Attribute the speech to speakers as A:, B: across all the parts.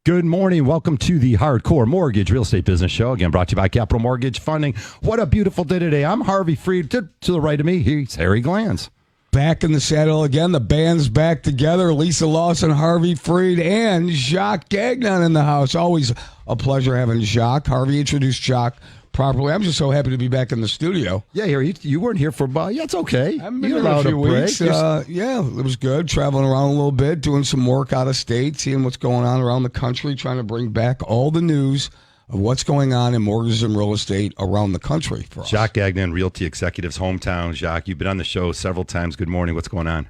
A: Good morning. Welcome to the Hardcore Mortgage Real Estate Business Show. Again, brought to you by Capital Mortgage Funding. What a beautiful day today. I'm Harvey Freed. To the right of me, he's Harry Glanz.
B: Back in the saddle again. The band's back together. Lisa Lawson, Harvey Freed, and Jacques Gagnon in the house. Always a pleasure having Jacques. Harvey introduced Jacques properly. I'm just so happy to be back in the studio.
A: Yeah, Harry, you weren't here for, it's okay.
B: I've been here a few weeks. Yeah, it was good. Traveling around a little bit, doing some work out of state, seeing what's going on around the country, trying to bring back all the news of what's going on in mortgages and real estate around the country for us.
A: Jacques Gagnon, Realty Executives hometown. Jacques, you've been on the show several times. Good morning. What's going on?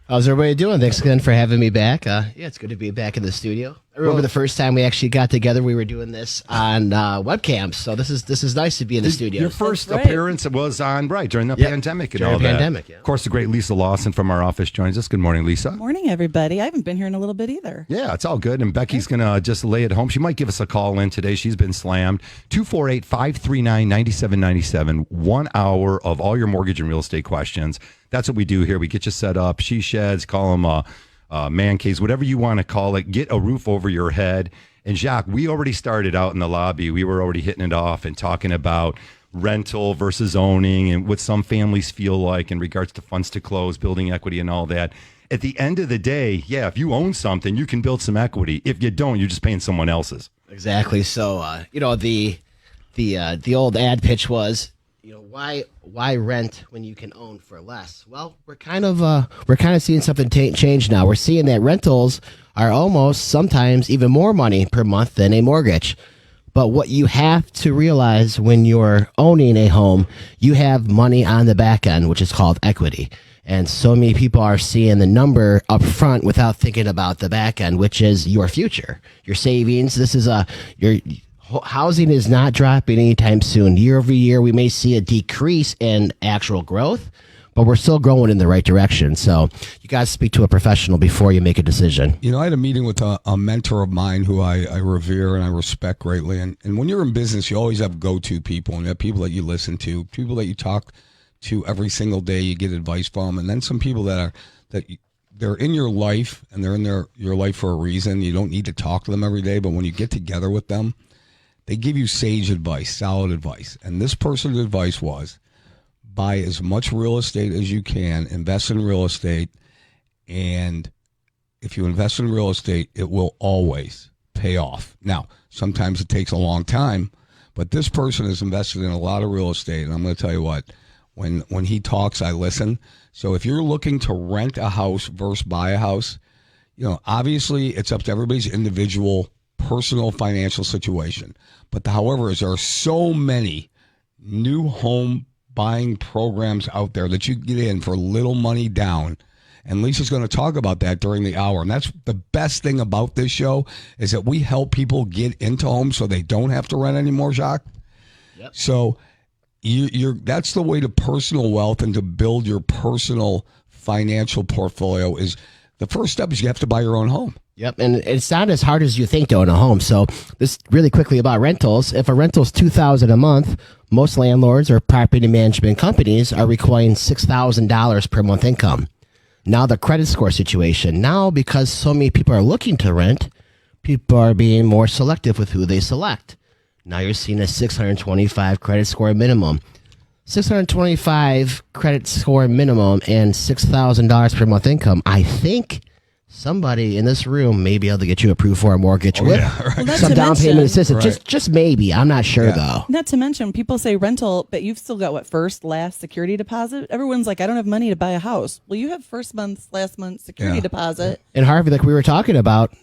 C: How's everybody doing? Thanks again for having me back. It's good to be back in the studio. I remember the first time we actually got together, we were doing this on webcams. So this is nice to be in the studio.
A: Your first appearance was on during the pandemic and
C: during
A: all
C: the pandemic,
A: that.
C: yeah.
A: Of course, the great Lisa Lawson from our office joins us. Good morning, Lisa.
D: Good morning, everybody. I haven't been here in a little bit either.
A: Yeah, it's all good. And Becky's going to just lay it home. She might give us a call in today. She's been slammed. 248-539-9797. 1 hour of all your mortgage and real estate questions. That's what we do here. We get you set up. She sheds, call them man caves, whatever you want to call it. Get a roof over your head. And Jacques, we already started out in the lobby. We were already hitting it off and talking about rental versus owning and what some families feel like in regards to funds to close, building equity and all that. At the end of the day, if you own something, you can build some equity. If you don't, you're just paying someone else's.
C: Exactly. So, the old ad pitch was, why rent when you can own for less? Well, we're kind of seeing something change now. We're seeing that rentals are almost sometimes even more money per month than a mortgage. But what you have to realize when you're owning a home, you have money on the back end, which is called equity. And so many people are seeing the number up front without thinking about the back end, which is your future, your savings. This is your housing is not dropping anytime soon. Year over year, we may see a decrease in actual growth, but we're still growing in the right direction. So you got to speak to a professional before you make a decision.
B: I had a meeting with a mentor of mine who I revere and I respect greatly. And when you're in business, you always have go-to people, and you have people that you listen to, people that you talk to every single day, you get advice from, and then some people they're in your life and they're in your life for a reason. You don't need to talk to them every day, but when you get together with them, they give you sage advice, solid advice. And this person's advice was, buy as much real estate as you can, invest in real estate, and if you invest in real estate, it will always pay off. Now, sometimes it takes a long time, but this person has invested in a lot of real estate, and I'm going to tell you what, when he talks, I listen. So if you're looking to rent a house versus buy a house, obviously it's up to everybody's individual personal financial situation. But however, there are so many new home buying programs out there that you get in for little money down. And Lisa's going to talk about that during the hour. And that's the best thing about this show is that we help people get into homes so they don't have to rent anymore, Jacques.
C: Yep.
B: So that's the way to personal wealth and to build your personal financial portfolio is the first step is you have to buy your own home.
C: Yep, and it's not as hard as you think to own a home. So this really quickly about rentals. If a rental's $2,000 a month, most landlords or property management companies are requiring $6,000 per month income. Now the credit score situation. Now because so many people are looking to rent, people are being more selective with who they select. Now you're seeing a 625 credit score minimum. 625 credit score minimum and $6,000 per month income. I think somebody in this room may be able to get you approved for a mortgage with some down payment assistance.
B: Right.
C: Just maybe. I'm not sure, though.
D: Not to mention, people say rental, but you've still got first, last security deposit. Everyone's like, I don't have money to buy a house. Well, you have first month, last month security deposit.
C: And Harvey, like we were talking about,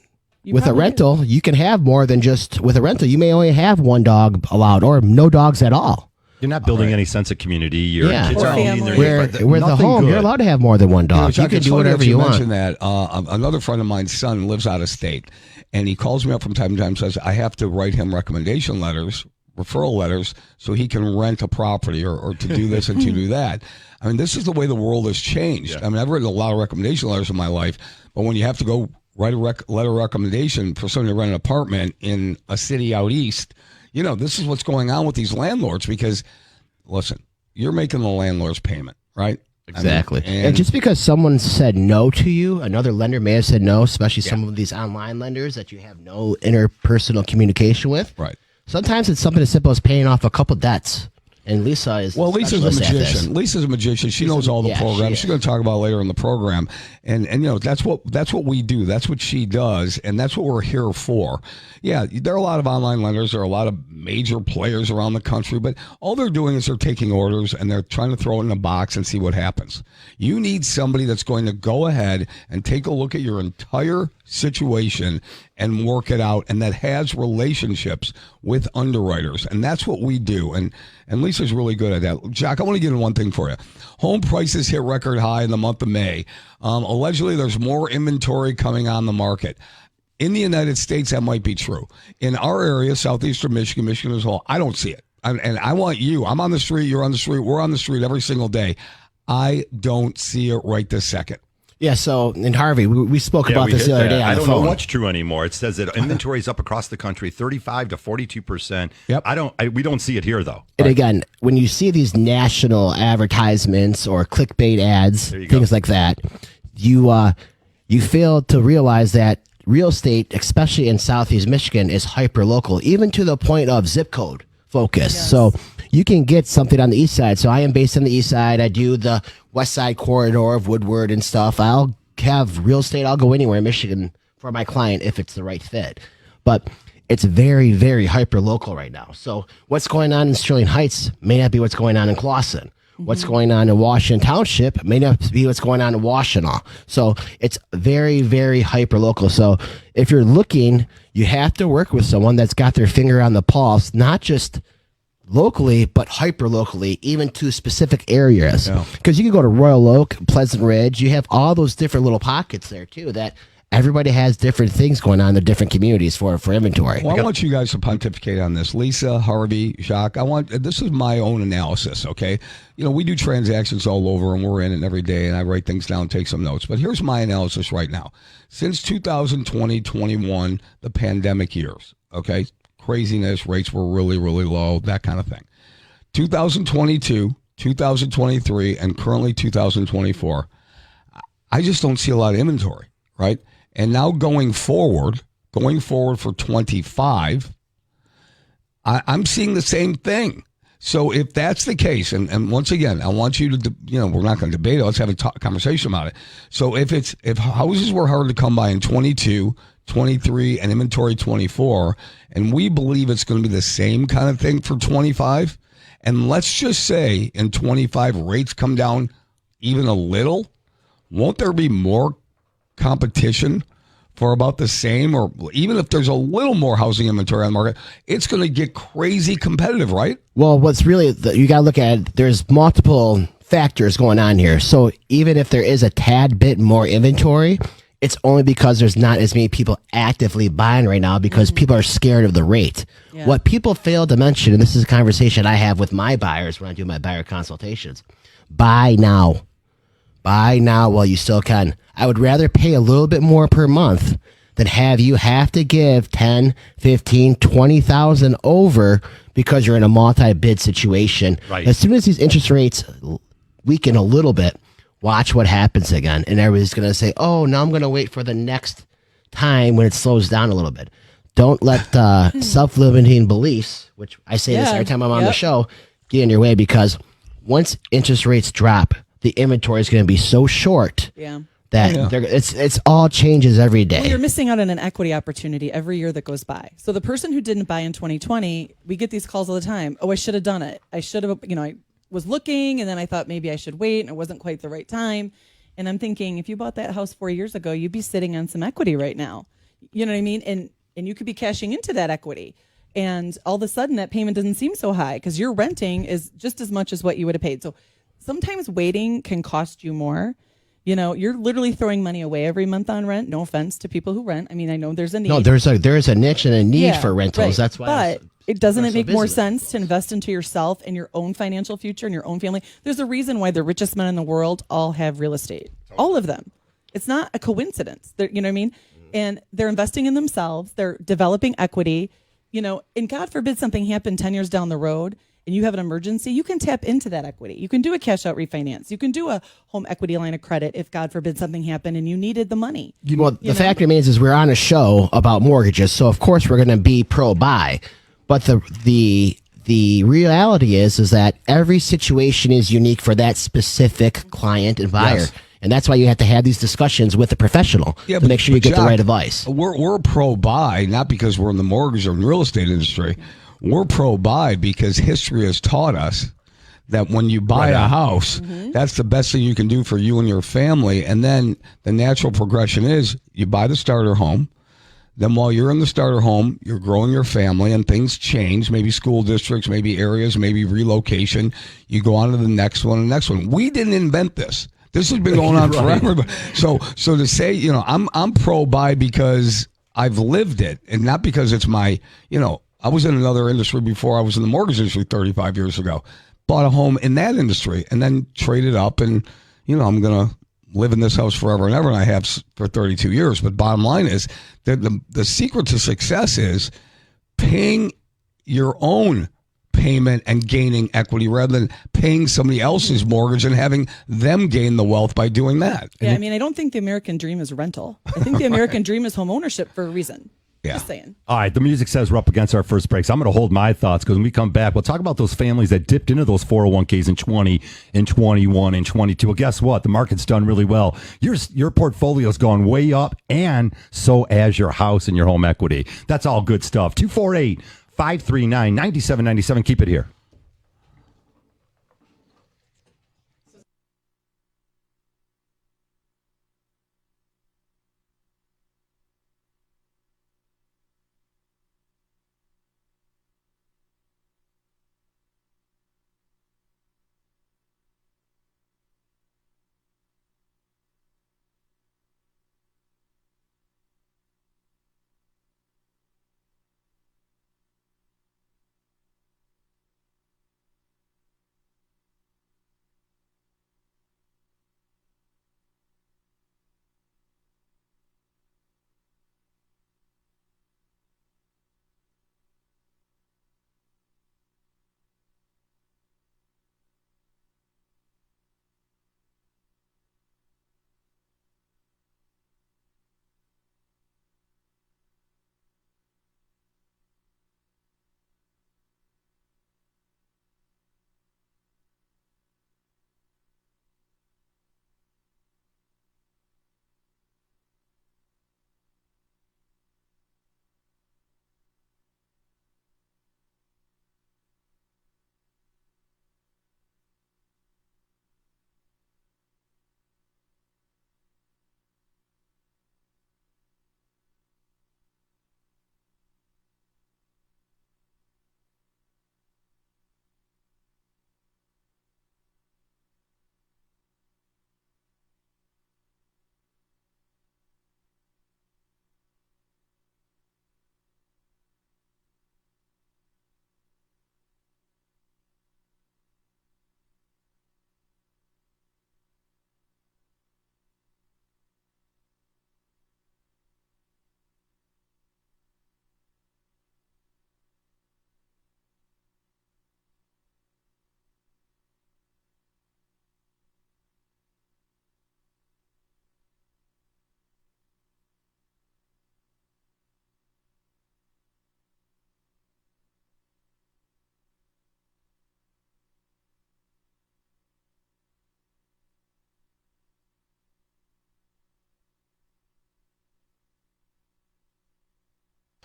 C: with a rental, you can have more than just with a rental. You may only have one dog allowed or no dogs at all.
A: You're not building any sense of community. Your kids
D: Or
A: are
D: family.
C: Where the home, you're allowed to have more than one dog. You can do whatever you want.
B: mentioned that. Another friend of mine's son lives out of state, and he calls me up from time to time and says, I have to write him recommendation letters, referral letters, so he can rent a property or to do this and to do that. I mean, this is the way the world has changed.
A: Yeah.
B: I mean, I've written a lot of recommendation letters in my life, but when you have to go write a letter of recommendation for someone to rent an apartment in a city out east, this is what's going on with these landlords because, listen, you're making the landlord's payment, right?
C: Exactly. And just because someone said no to you, another lender may have said no, especially some of these online lenders that you have no interpersonal communication with.
B: Right.
C: Sometimes it's something as simple as paying off a couple debts. And Lisa is
B: Lisa's a magician. Lisa's a magician. She knows all the programs. She's going to talk about it later in the program. And that's what we do. That's what she does, and that's what we're here for. Yeah, there are a lot of online lenders. There are a lot of major players around the country, but all they're doing is they're taking orders and they're trying to throw it in a box and see what happens. You need somebody that's going to go ahead and take a look at your entire situation and work it out, and that has relationships with underwriters, and that's what we do. And Lisa's really good at that. Jack, I want to get in one thing for you. Home prices hit record high in the month of May. Allegedly, there's more inventory coming on the market. In the United States, that might be true. In our area, southeastern Michigan as well, I don't see it. And I want you. I'm on the street. You're on the street. We're on the street every single day. I don't see it right this second.
C: Yeah, so in Harvey, we spoke about this the other day on the phone.
A: I don't know what's true anymore. It says that inventory is up across the country, 35 to 42%.
B: Yep.
A: We don't see it here though.
C: And again, when you see these national advertisements or clickbait ads, things like that, you fail to realize that real estate, especially in Southeast Michigan, is hyper local, even to the point of zip code focus. Yes. So you can get something on the east side. So I am based on the east side. I do the west side corridor of Woodward and stuff. I'll have real estate. I'll go anywhere in Michigan for my client if it's the right fit. But it's very, very hyper local right now. So what's going on in Sterling Heights may not be what's going on in Lawson. What's going on in Washington Township may not be what's going on in Washtenaw. So it's very, very hyper local. So if you're looking, you have to work with someone that's got their finger on the pulse, not just locally, but hyper locally, even to specific areas. Because you can go to Royal Oak, Pleasant Ridge. You have all those different little pockets there too that everybody has different things going on in the different communities for inventory.
B: Well, I want you guys to pontificate on this. Lisa, Harvey, Jacques, this is my own analysis, okay? We do transactions all over, and we're in it every day, and I write things down, take some notes. But here's my analysis right now. Since 2020, 21, the pandemic years, okay? Craziness, rates were really, really low, that kind of thing. 2022, 2023, and currently 2024, I just don't see a lot of inventory, right? And now going forward for 25, I'm seeing the same thing. So if that's the case, and once again, I want you to, we're not going to debate it. Let's have a conversation about it. So if houses were hard to come by in 22, 23, and inventory 24, and we believe it's going to be the same kind of thing for 25, and let's just say in 25 rates come down even a little, won't there be more competition for about the same, or even if there's a little more housing inventory on the market, it's going to get crazy competitive, right?
C: Well, what's really, you got to look at, there's multiple factors going on here. So even if there is a tad bit more inventory, it's only because there's not as many people actively buying right now because people are scared of the rate. Yeah. What people fail to mention, and this is a conversation I have with my buyers when I do my buyer consultations, buy now. Buy now while you still can. I would rather pay a little bit more per month than have you have to give 10, 15, 20,000 over because you're in a multi-bid situation.
A: Right.
C: As soon as these interest rates weaken a little bit, watch what happens again. And everybody's going to say, oh, now I'm going to wait for the next time when it slows down a little bit. Don't let self-limiting beliefs, which I say this every time I'm on the show, get in your way, because once interest rates drop, the inventory is going to be so short that it's all changes every day.
D: Well, you're missing out on an equity opportunity every year that goes by. So the person who didn't buy in 2020, we get these calls all the time. Oh, I should have done it. I should have, I was looking, and then I thought maybe I should wait, and it wasn't quite the right time. And I'm thinking, if you bought that house 4 years ago, you'd be sitting on some equity right now. You know what I mean? And you could be cashing into that equity. And all of a sudden, that payment doesn't seem so high because your renting is just as much as what you would have paid. So sometimes waiting can cost you more. You're literally throwing money away every month on rent. No offense to people who rent. I mean, I know there's a need.
C: No, there's a niche and a need for rentals.
D: Right.
C: That's why.
D: But doesn't it make more sense to invest into yourself and your own financial future and your own family? There's a reason why the richest men in the world all have real estate. All of them. It's not a coincidence. You know what I mean? And they're investing in themselves. They're developing equity. And God forbid something happened 10 years down the road, and you have an emergency, you can tap into that equity. You can do a cash out refinance. You can do a home equity line of credit if God forbid something happened and you needed the money.
C: The fact remains is we're on a show about mortgages, so of course we're going to be pro-buy. But the reality is that every situation is unique for that specific client and buyer.
B: Yes.
C: And that's why you have to have these discussions with a professional to make sure you get the right advice.
B: We're pro-buy, not because we're in the mortgage or real estate industry. We're pro-buy because history has taught us that when you buy a house, that's the best thing you can do for you and your family. And then the natural progression is you buy the starter home. Then while you're in the starter home, you're growing your family and things change, maybe school districts, maybe areas, maybe relocation. You go on to the next one and the next one. We didn't invent this. This has been going on forever. So to say, I'm pro-buy because I've lived it and not because it's my, I was in another industry before I was in the mortgage industry 35 years ago. Bought a home in that industry and then traded up and, I'm going to live in this house forever and ever, and I have for 32 years. But bottom line is that the secret to success is paying your own payment and gaining equity rather than paying somebody else's mortgage and having them gain the wealth by doing that.
D: Yeah, I don't think the American dream is rental. I think the American dream is home ownership for a reason.
B: Yeah.
D: Just saying.
A: All right, the music says we're up against our first break, so I'm going to hold my thoughts because when we come back, we'll talk about those families that dipped into those 401ks in 20, in 21, and 22. Well, guess what? The market's done really well. Your portfolio's gone way up, and so as your house and your home equity. That's all good stuff. 248-539-9797. Keep it here.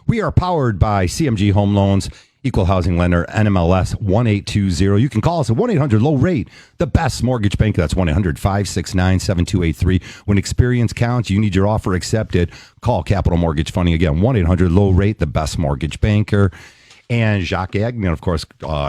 A: We are powered by CMG Home Loans, Equal Housing Lender, NMLS 1820. You can call us at 1-800-LOW-RATE, the best mortgage bank. That's 1-800-569-7283. When experience counts, you need your offer accepted. Call Capital Mortgage Funding. Again, 1-800-LOW-RATE, the best mortgage banker. And Jacques Agnew, of course,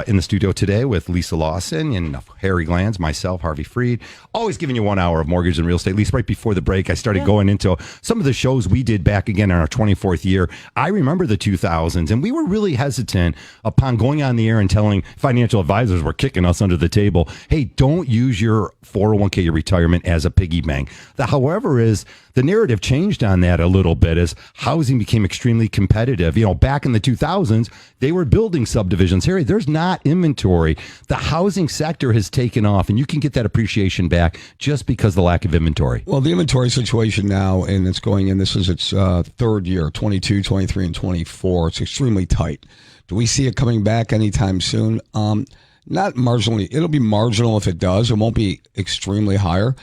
A: in the studio today with Lisa Lawson and Harry Glanz, myself, Harvey Freed. Always giving you 1 hour of mortgage and real estate. Lisa, right before the break, I started going into some of the shows we did back again in our 24th year. I remember the 2000s, and we were really hesitant upon going on the air and telling financial advisors were kicking us under the table, hey, don't use your 401k, your retirement, as a piggy bank. However, is the narrative changed on that a little bit as housing became extremely competitive. Back in the 2000s, they They were building subdivisions. Harry, there's not inventory. The housing sector has taken off, and you can get that appreciation back just because of the lack of inventory.
B: Well, the inventory situation now, and it's going in, this is its third year, 22, 23, and 24. It's extremely tight. Do we see it coming back anytime soon? Not marginally. It'll be marginal if it does. It won't be extremely higher.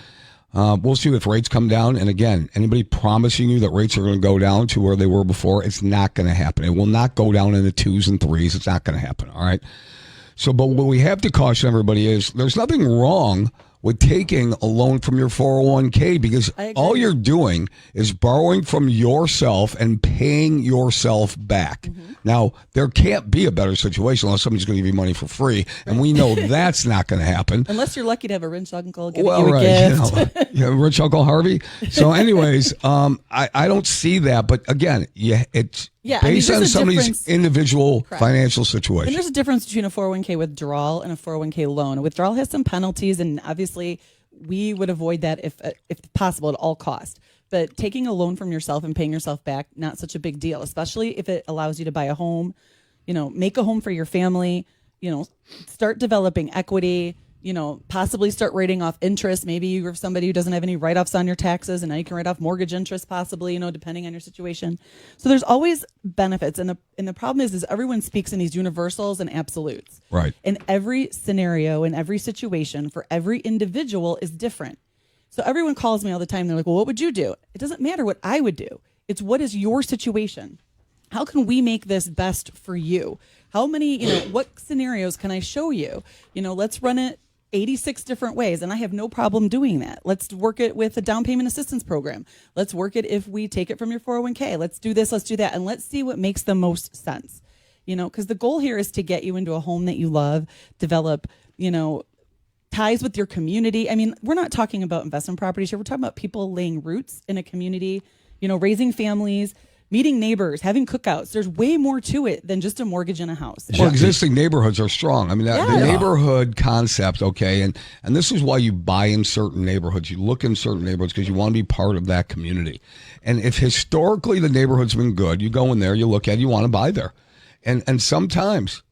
B: We'll see if rates come down. And again, anybody promising you that rates are going to go down to where they were before, it's not going to happen. It will not go down in the 2s and 3s. It's not going to happen. All right. So, but what we have to caution everybody is there's nothing wrong with taking a loan from your 401k, because all you're doing is borrowing from yourself and paying yourself back. Mm-hmm. Now, there can't be a better situation unless somebody's going to give you money for free, and we know that's not going to happen.
D: Unless you're lucky to have a rich uncle giving you a gift.
B: You know, rich Uncle Harvey. So anyways, I don't see that, but again, it's based on somebody's individual financial situation.
D: And there's a difference between a 401k withdrawal and a 401k loan. A withdrawal has some penalties, and obviously we would avoid that if possible at all costs. But taking a loan from yourself and paying yourself back, not such a big deal, especially if it allows you to buy a home, make a home for your family, start developing equity, possibly start writing off interest. Maybe you're somebody who doesn't have any write-offs on your taxes, and now you can write off mortgage interest possibly, depending on your situation. So there's always benefits. And the problem is everyone speaks in these universals and absolutes.
B: Right.
D: And every scenario and every situation for every individual is different. So everyone calls me all the time. They're like, well, what would you do? It doesn't matter what I would do. It's what is your situation? How can we make this best for you? How many, what scenarios can I show you? Let's run it 86 different ways, and I have no problem doing that. Let's work it with a down payment assistance program. Let's work it if we take it from your 401k. Let's do this, let's do that, and let's see what makes the most sense. Because the goal here is to get you into a home that you love, develop, ties with your community. I mean, we're not talking about investment properties here. We're talking about people laying roots in a community, raising families, meeting neighbors, having cookouts. There's way more to it than just a mortgage in a house.
B: Well, existing neighborhoods are strong. I mean, the neighborhood concept, okay, and this is why you buy in certain neighborhoods. You look in certain neighborhoods because you want to be part of that community. And if historically the neighborhood's been good, you go in there, you look at it, you want to buy there. And sometimes,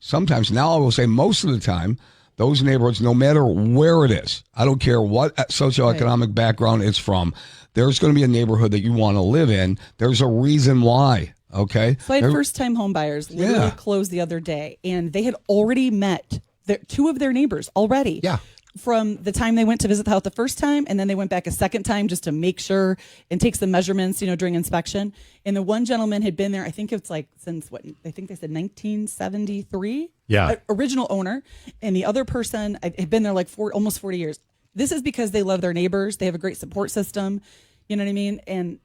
B: now I will say most of the time, those neighborhoods, no matter where it is, I don't care what socioeconomic background it's from, there's going to be a neighborhood that you want to live in. There's a reason why, okay?
D: So I had first-time home buyers literally close the other day, and they had already met two of their neighbors already.
A: Yeah. From
D: the time they went to visit the house the first time, and then they went back a second time just to make sure and take some measurements, during inspection. And the one gentleman had been there, I think it's like since I think they said 1973.
A: Yeah.
D: Original owner. And the other person had been there like almost 40 years. This is because they love their neighbors. They have a great support system. You know what I mean? And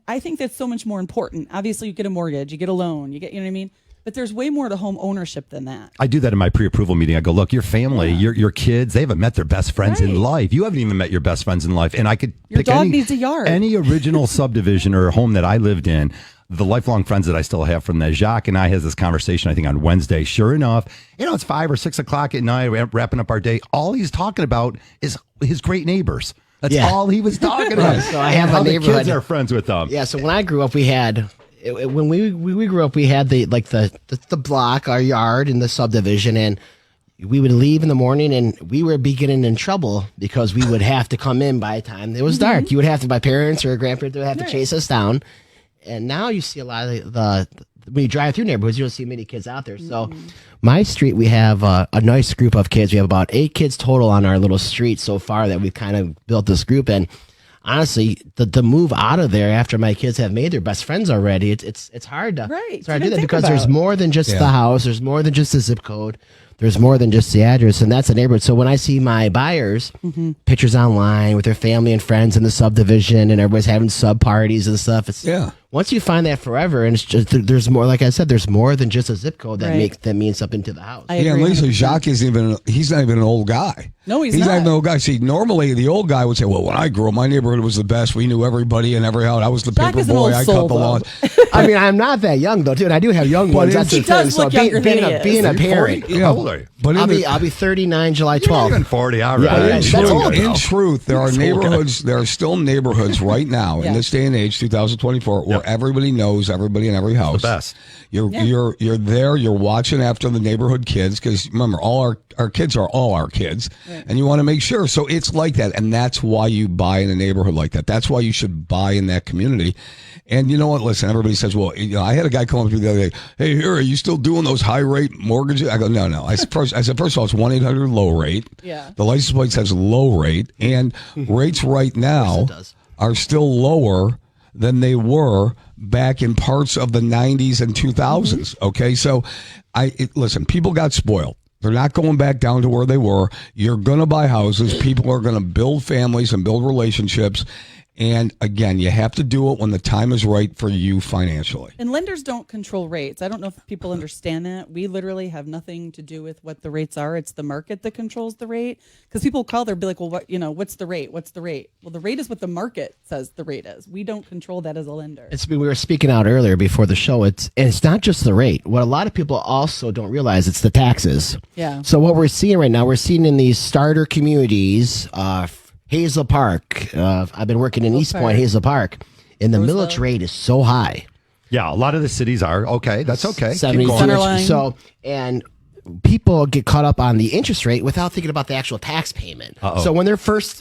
D: I think that's so much more important. Obviously, you get a mortgage, you get a loan, you know what I mean? But there's way more to home ownership than that.
A: I do that in my pre-approval meeting. I go, look, your family, your kids, they haven't met their best friends in life. You haven't even met your best friends in life. And I could
D: your
A: pick
D: dog needs a yard.
A: Any original subdivision or home that I lived in, the lifelong friends that I still have from that. Jacques and I had this conversation, I think, on Wednesday. Sure enough, it's 5 or 6 o'clock at night, wrapping up our day. All he's talking about is his great neighbors. That's all he was talking about.
C: So I have
A: a
C: neighborhood.
A: The kids are friends with them.
C: Yeah. So when I grew up, we had when we grew up, we had the block, our yard, and the subdivision, and we would leave in the morning, and we would be getting in trouble because we would have to come in by the time it was dark. You would have to, my parents or grandparents would have to chase us down. And now you see a lot of when you drive through neighborhoods, you don't see many kids out there. So my street, we have a nice group of kids. We have about 8 kids total on our little street so far that we've kind of built this group. And honestly, the move out of there after my kids have made their best friends already, it's hard to, it's hard to do that because there's more than just the house. There's more than just the zip code. There's more than just the address, and that's the neighborhood. So when I see my buyers, pictures online with their family and friends in the subdivision, and everybody's having sub parties and stuff, it's once you find that forever, and it's just there's more. Like I said, there's more than just a zip code that means something to the house.
B: And Lisa, Jacques he's not even an old guy.
D: No, he's
B: not even an old guy. See, normally the old guy would say, "Well, when I grew up, my neighborhood was the best. We knew everybody in every house. I was the paper boy. I cut the lawn."
C: I mean, I'm not that young though, too, and I do have young ones. That's the thing. So being a parent,
A: how old are you?
B: But
C: I'll be 39 July
A: You're not
C: 12th.
A: even 40. All
C: Yeah,
A: right.
C: that's old,
B: in
C: though.
B: truth, there are neighborhoods. There are still neighborhoods right now
D: Yeah.
B: in this day and age, 2024, where everybody knows everybody in every house.
A: The best.
B: You're there. You're watching after the neighborhood kids because remember, all our kids are all our kids, and you want to make sure. So it's like that, and that's why you buy in a neighborhood like that. That's why you should buy in that community. And you know what? Listen, everybody says, well, I had a guy come up to me the other day. Hey, here, are you still doing those high rate mortgages? I go, no. I said, first of all, it's 1-800 low rate.
D: Yeah.
B: The license plate says low rate, and rates right now
C: does.
B: are still lower than they were back in parts of the 90s and 2000s. Okay, so listen, people got spoiled. They're not going back down to where they were. You're going to buy houses. People are going to build families and build relationships. And again, you have to do it when the time is right for you financially.
D: And lenders don't control rates. I don't know if people understand that. We literally have nothing to do with what the rates are. It's the market that controls the rate. Because people call, they'll be like, well, what's the rate? What's the rate? Well, the rate is what the market says the rate is. We don't control that as a lender.
C: We were speaking out earlier before the show. It's not just the rate. What a lot of people also don't realize, it's the taxes.
D: Yeah.
C: So what we're seeing right now, we're seeing in these starter communities, Hazel Park. I've been working in East Point, Hazel Park, and the millage rate is so high.
A: Yeah, a lot of the cities are. Okay, that's okay. Keep
C: 70
A: going.
D: Centerline.
C: So, and people get caught up on the interest rate without thinking about the actual tax payment. So when they're first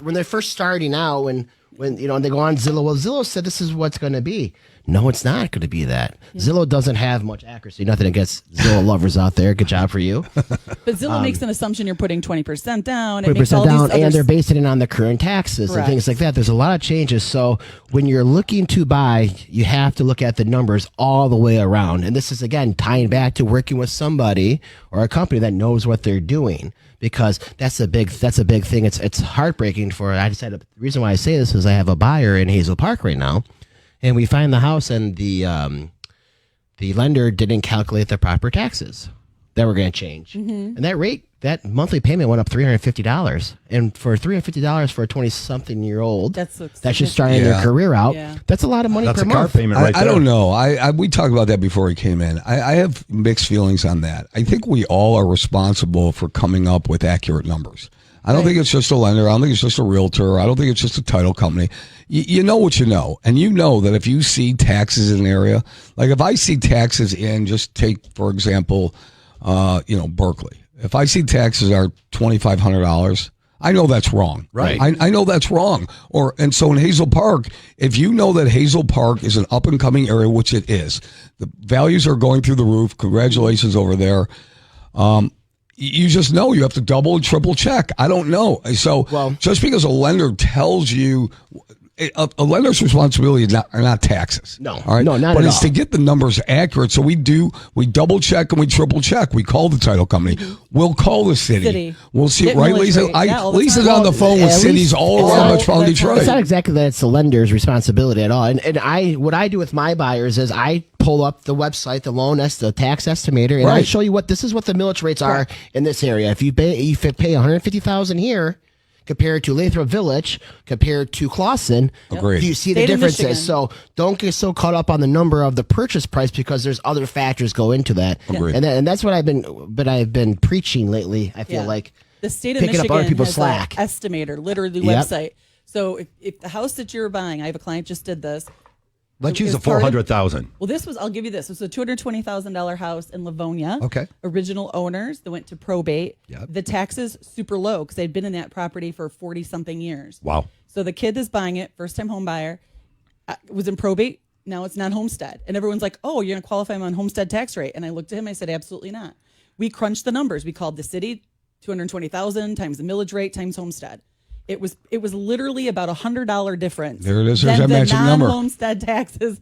C: starting out, when they go on Zillow, well, Zillow said this is what's going to be. No, it's not going to be that. Zillow doesn't have much accuracy. Nothing against Zillow lovers out there. Good job for you.
D: But Zillow makes an assumption you're putting 20% down. It
C: 20%
D: makes all
C: down,
D: these other
C: and they're basing it on the current taxes
D: Correct.
C: and things like that. There's a lot of changes. So when you're looking to buy, you have to look at the numbers all the way around. And this is, again, tying back to working with somebody or a company that knows what they're doing. Because that's a big thing. It's heartbreaking for. I decided the reason why I say this is I have a buyer in Hazel Park right now, and we find the house, and the lender didn't calculate the proper taxes that were going to change, and that monthly payment went up $350, and for $350 for a 20-something-year-old
D: That's
C: just starting their career out,
D: Yeah.
C: that's a lot of money
A: That's
C: per
A: a car
C: month.
A: payment right
B: I
A: there.
B: don't know. We talked about that before he came in. I have mixed feelings on that. I think we all are responsible for coming up with accurate numbers. I don't think it's just a lender. I don't think it's just a realtor. I don't think it's just a title company. You know what you know. And you know that if you see taxes in an area, like if I see taxes in, just take, for example, Berkeley. If I see taxes are $2,500, I know that's wrong.
A: Right.
B: I know that's wrong. And so in Hazel Park, if you know that Hazel Park is an up and coming area, which it is, the values are going through the roof. Congratulations over there. You just know you have to double and triple check. I don't know. So just because a lender tells you, a lender's responsibility are not taxes.
C: No.
B: All right?
C: No, not
B: but
C: at
B: it's
C: all.
B: to get the numbers accurate. So we double check and we triple check. We call the title company. We'll call the city. We'll see.
D: Get
B: Right,
D: millage
B: Lisa?
D: rate. Yeah, all the
B: Lisa's
D: time.
B: on the phone with
C: At
B: cities
C: least-
B: all
C: it's
B: around
C: not-
B: metropolitan Detroit.
C: It's not exactly that it's the lender's responsibility at all. And what I do with my buyers is I pull up the website, the tax estimator, and I
B: Right.
C: show you this is what the millage rates are in this area. If you pay $150,000 here compared to Lathrop Village, compared to Clawson,
B: Agreed.
C: you see the
D: State of
C: differences.
D: Michigan.
C: So don't get so caught up on the number of the purchase price because there's other factors go into that.
B: Agreed.
C: And that's what I've been preaching lately. I feel like
D: the state of
C: picking up
D: Michigan
C: other people's
D: has
C: slack.
D: an estimator, literally
C: Yep.
D: website. So if the house that you're buying, I have a client just did this.
A: Let's use
D: It's
A: the 400,000.
D: Well, I'll give you this. It was a $220,000 house in Livonia.
A: Okay.
D: Original owners that went to probate.
A: Yep.
D: The taxes super low because they'd been in that property for 40 something years.
A: Wow.
D: So the kid is buying it, first time home buyer, was in probate. Now it's not homestead. And everyone's like, oh, you're going to qualify him on homestead tax rate. And I looked at him, I said, absolutely not. We crunched the numbers. We called the city, 220,000 times the millage rate times homestead. It was literally about $100 difference.
B: There it is. There's
D: than
B: that
D: the
B: magic number.
D: non-homestead taxes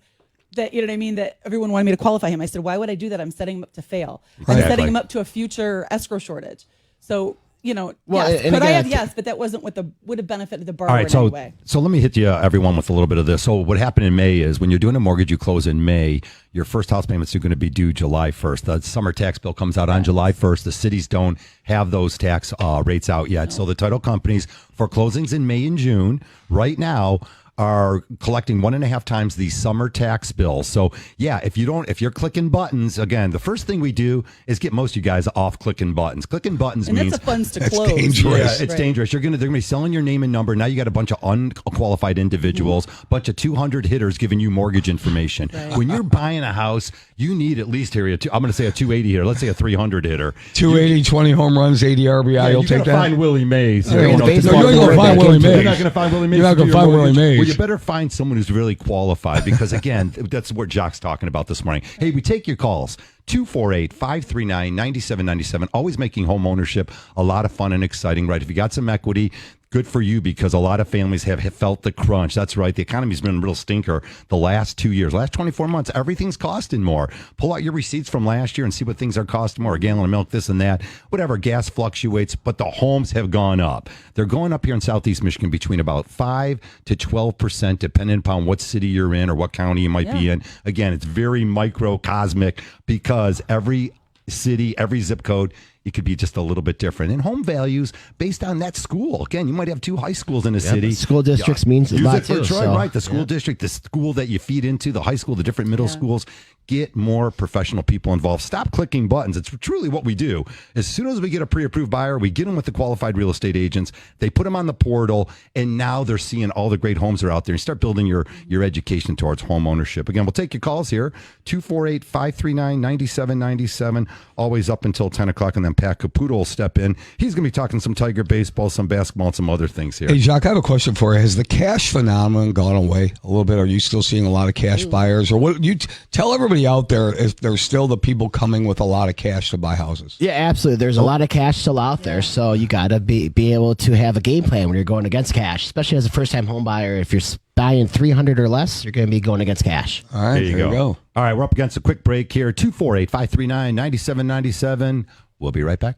D: that, you know what I mean, that everyone wanted me to qualify him. I said, why would I do that? I'm setting him up to fail. I'm
A: Exactly.
D: setting him up to a future escrow shortage. So,
C: Well,
D: yes.
C: and
D: Could I
C: again,
D: have? Yes, but that wasn't what would have benefited the borrower
A: All right,
D: in any way.
A: so let me hit you, everyone, with a little bit of this. So what happened in May is when you're doing a mortgage, you close in May, your first house payments are going to be due July 1st. The summer tax bill comes out on July 1st. The cities don't have those tax rates out yet. So the title companies for closings in May and June right now are collecting 1.5 times the summer tax bill. So yeah, if you're clicking buttons, again, the first thing we do is get most of you guys off clicking buttons. Clicking buttons
D: And
A: means
D: that's a funds to
B: That's
D: close.
B: dangerous.
A: yeah, it's
D: Right.
A: dangerous. They're gonna be selling your name and number. Now you got a bunch of unqualified individuals, bunch of 200 hitters giving you mortgage information.
D: Right.
A: When you're buying a house, you need at least here. I'm going to say a 280 hitter. Let's say a 300 hitter.
B: 280, 20 home runs, 80 RBI.
A: Yeah,
B: You'll
A: you
B: take
A: gotta
B: that.
A: find Willie Mays.
C: You're in the baseball
B: No, you're
C: board
B: gonna find
C: that
B: Willie
C: came to
B: Mays.
C: me.
A: You're not going to find Willie Mays.
B: You're not
A: to
B: gonna
A: do
B: find
A: your
B: Willie
A: mortgage.
B: Mays.
A: Well, you better find someone who's really qualified because, again, that's what Jock's talking about this morning. Hey, we take your calls. 248-539-9797. Always making home ownership a lot of fun and exciting, right? If you got some equity, good for you because a lot of families have felt the crunch. That's right. The economy's been a real stinker the last 2 years. Last 24 months, everything's costing more. Pull out your receipts from last year and see what things are costing more. A gallon of milk, this and that. Whatever, gas fluctuates, but the homes have gone up. They're going up here in Southeast Michigan between about 5 to 12%, depending upon what city you're in or what county you might be in. Again, it's very microcosmic because every city, every zip code, it could be just a little bit different. And home values based on that school. Again, you might have 2 high schools in a city.
C: School districts means a
A: Use
C: lot
A: it for
C: too.
A: Troy,
C: So,
A: right? The school district, the school that you feed into, the high school, the different middle
D: Yeah.
A: schools. Get more professional people involved. Stop clicking buttons. It's truly what we do. As soon as we get a pre-approved buyer, we get them with the qualified real estate agents. They put them on the portal, and now they're seeing all the great homes that are out there. And start building your education towards home ownership. Again, we'll take your calls here. 248-539-9797. Always up until 10 o'clock, and then Pat Caputo will step in. He's going to be talking some Tiger baseball, some basketball, and some other things here.
B: Hey, Jacques, I have a question for you. Has the cash phenomenon gone away a little bit? Are you still seeing a lot of cash buyers? Or what? You tell everybody out there if there's still the people coming with a lot of cash to buy houses.
C: yeah, absolutely. There's a lot of cash still out there, so you got to be able to have a game plan when you're going against cash, especially as a first-time home buyer. If you're buying 300 or less, you're going to be going against cash.
B: All right,
A: There you go. All right, we're up against a quick break here. 248-539-9797. We'll be right back.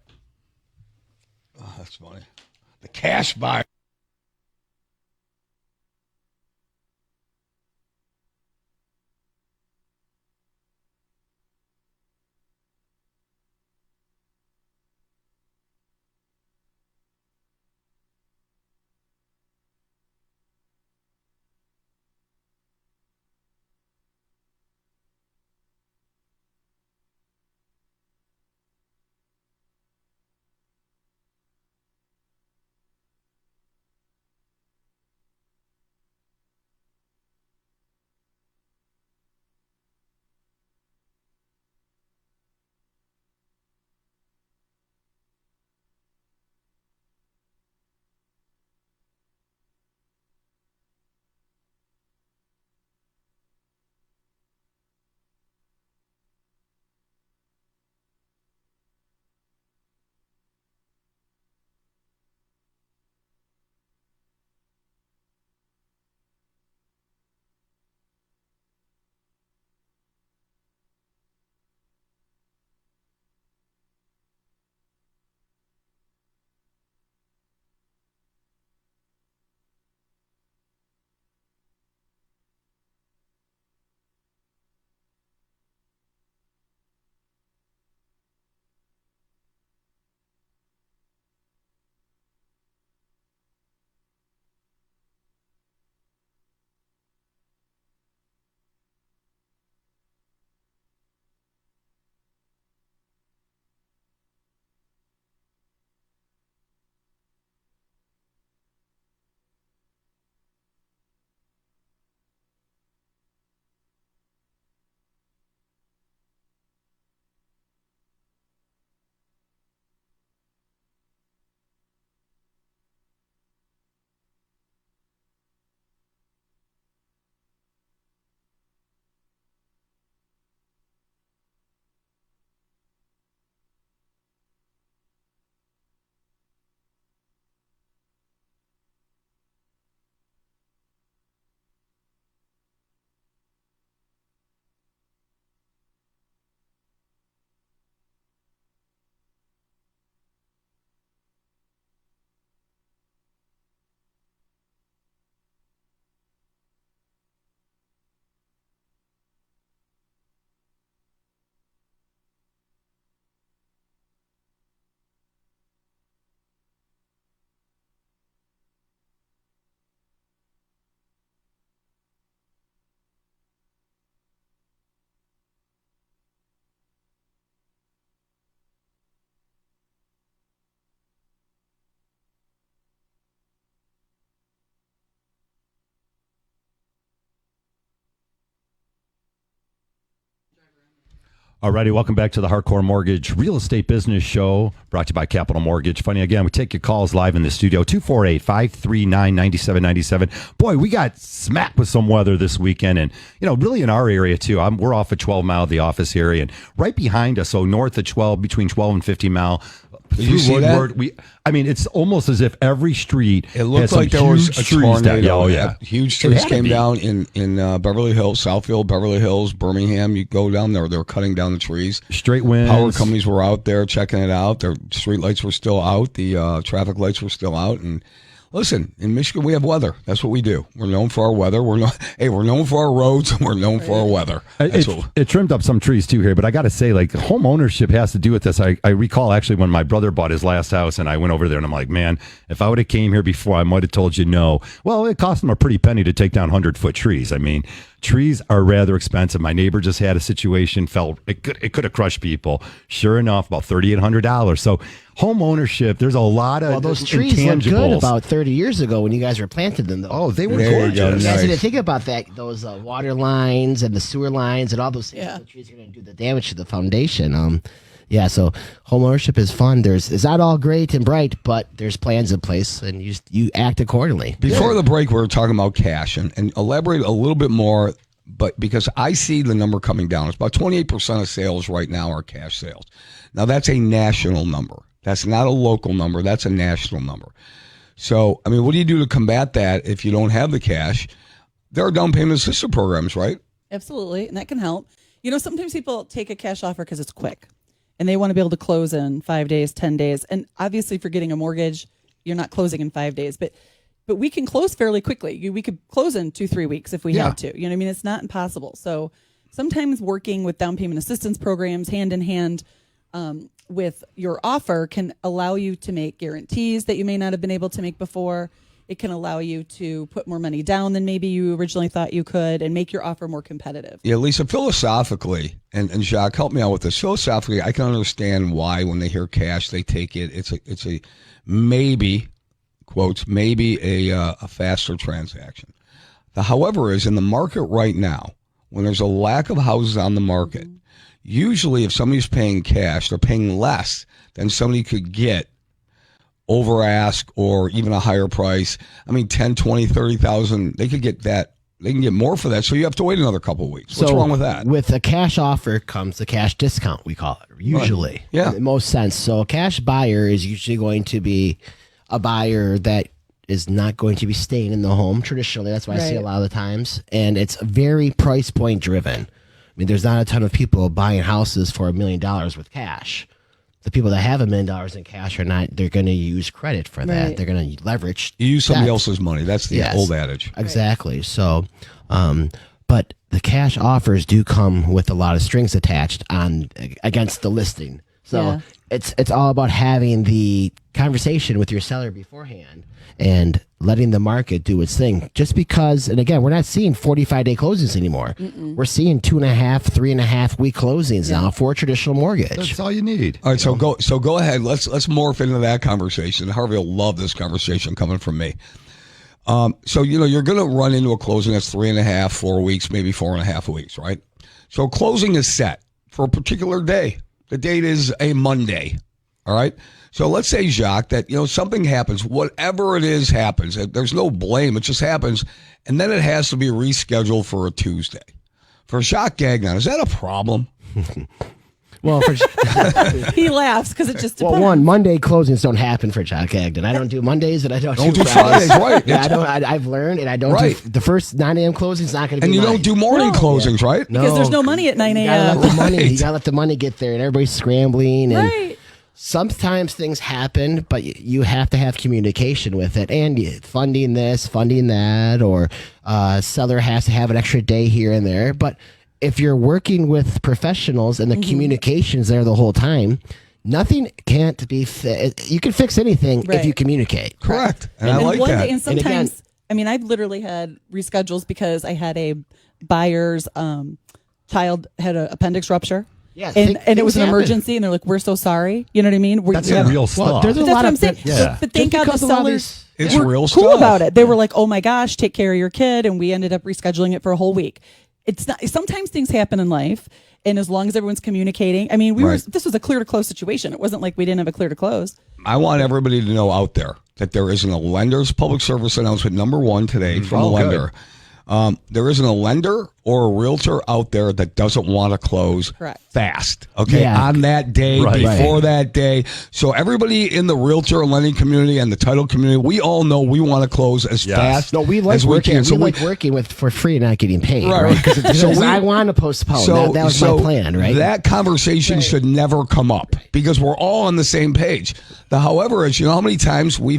B: Oh, that's funny. The cash buyer.
A: Alrighty, welcome back to the Hardcore Mortgage Real Estate Business Show, brought to you by Capital Mortgage. Funny again, we take your calls live in the studio, 248-539-9797. Boy, we got smacked with some weather this weekend, and really in our area too. We're off of 12 Mile, the office area, and right behind us, so north of 12, between 12 and 50 Mile.
B: Did you see that?
A: It's almost as if every street
B: It looked
A: has some
B: like there was
A: huge
B: a
A: trees
B: tornado. Huge trees
A: had to
B: came
A: be.
B: down in Beverly Hills, Southfield, Beverly Hills, Birmingham. You go down there, they were cutting down the trees.
A: Straight winds.
B: Power companies were out there checking it out. Their street lights were still out. The traffic lights were still out. And listen, in Michigan, we have weather. That's what we do. We're known for our weather. We're known for our roads, and we're known for our weather.
A: It trimmed up some trees too here, but I got to say, like, home ownership has to do with this. I recall actually when my brother bought his last house, and I went over there, and I'm like, man, if I would have came here before, I might have told you no. Well, it cost them a pretty penny to take down 100-foot trees. I mean, trees are rather expensive. My neighbor just had a situation, felt it could have crushed people. Sure enough, about $3,800. So home ownership, there's a lot of
C: those trees looked good
A: intangibles.
C: about 30 years ago when you guys were planting them, though.
A: Oh, they were
B: There you go.
A: gorgeous.
C: You guys
B: Nice.
C: didn't think about that. Those water lines and the sewer lines and all those things.
D: Yeah.
C: The trees are going to do the damage to the foundation. So home ownership is fun. It's not all great and bright, but there's plans in place, and you act accordingly.
B: Before the break, we were talking about cash and elaborate a little bit more, but because I see the number coming down. It's about 28% of sales right now are cash sales. Now, that's a national number. That's not a local number. That's a national number. So, I mean, what do you do to combat that if you don't have the cash? There are down payment assistance programs, right?
D: Absolutely, and that can help. Sometimes people take a cash offer because it's quick, and they want to be able to close in 5 days, 10 days. And obviously, for getting a mortgage, you're not closing in 5 days, but we can close fairly quickly. We could close in 2-3 weeks if we had to. It's not impossible. So sometimes working with down payment assistance programs hand in hand with your offer can allow you to make guarantees that you may not have been able to make before. It can allow you to put more money down than maybe you originally thought you could and make your offer more competitive.
B: Yeah, Lisa, philosophically, and Jacques, help me out with this. Philosophically, I can understand why when they hear cash, they take it. It's a maybe, quotes, maybe a faster transaction. The however is in the market right now, when there's a lack of houses on the market, usually if somebody's paying cash, they're paying less than somebody could get over ask or even a higher price. I mean, 10, 20, 30,000, they could get that. They can get more for that. So you have to wait another couple of weeks. What's wrong with that?
C: With a cash offer comes the cash discount, we call it, usually.
B: Right. Yeah.
C: In most sense. So a cash buyer is usually going to be a buyer that is not going to be staying in the home traditionally. That's what I see a lot of the times. And it's very price point driven. I mean, there's not a ton of people buying houses for $1 million with cash. The people that have $1 million in cash they're going to use credit for that.
D: Right.
C: They're going to leverage.
B: You use somebody
C: that.
B: else's money. That's the old adage.
C: Exactly. So, but the cash offers do come with a lot of strings attached against the listing. So it's all about having the conversation with your seller beforehand and letting the market do its thing. Just because, and again, we're not seeing 45-day closings anymore. We're seeing 2.5, 3.5 week closings now for a traditional mortgage.
A: That's all you need.
B: All right, so go ahead. Let's morph into that conversation. Harvey will love this conversation coming from me. So you're going to run into a closing that's 3.5, 4 weeks, maybe 4.5 weeks, right? So closing is set for a particular day. The date is a Monday. All right. So let's say, Jacques, that something happens, whatever it is happens. There's no blame. It just happens, and then it has to be rescheduled for a Tuesday. For Jacques Gagnon, is that a problem?
C: Well,
D: He laughs because it just depends.
C: well, Monday closings don't happen for John Cagden. I don't do Mondays and I don't do
B: Fridays, right?
C: Yeah, I don't. I've learned, and I don't
B: Right.
C: do the first 9 a.m. closing is not going to be.
B: And you
C: mine.
B: don't do morning closings, right?
C: No.
D: Because there's no money at 9
C: You gotta
D: a.m.
C: let the money.
B: Right.
C: You gotta let the money get there, and everybody's scrambling. And
D: Right.
C: sometimes things happen, but you have to have communication with it, and funding this, funding that, or seller has to have an extra day here and there. But if you're working with professionals and the communication's there the whole time, nothing can't be you can fix anything if you communicate.
B: Correct. And I like that.
D: And sometimes,
C: again-
D: I mean, I've literally had reschedules because I had a buyer's child had an appendix rupture.
C: Yeah,
D: and it
C: things
D: was an
C: happen.
D: emergency, and they're like, "We're so sorry." You know what I mean?
A: That's some real stuff.
C: there's a
D: That's
C: lot
D: what
C: of
D: I'm saying.
A: Yeah.
D: But thank
C: Just
D: God the
C: because a lot of
D: sellers
B: It's
D: were
B: real
D: cool
B: stuff.
D: about it. They were like, "Oh my gosh, take care of your kid," and we ended up rescheduling it for a whole week. It's not. Sometimes things happen in life, And as long as everyone's communicating, I mean, this was a clear to close situation. It wasn't like we didn't have a clear to close.
B: I want everybody to know out there that there isn't a lender's public service announcement number 1 today from a lender. There isn't a lender or a realtor out there that doesn't want to close fast. Okay, on that day, before that day. So everybody in the realtor and lending community and the title community, we all know we want to close as fast as we can.
C: So we like working with for free and not getting paid, right? Because I want to postpone. That was my plan, right?
B: That conversation should never come up because we're all on the same page. However, is you know how many times we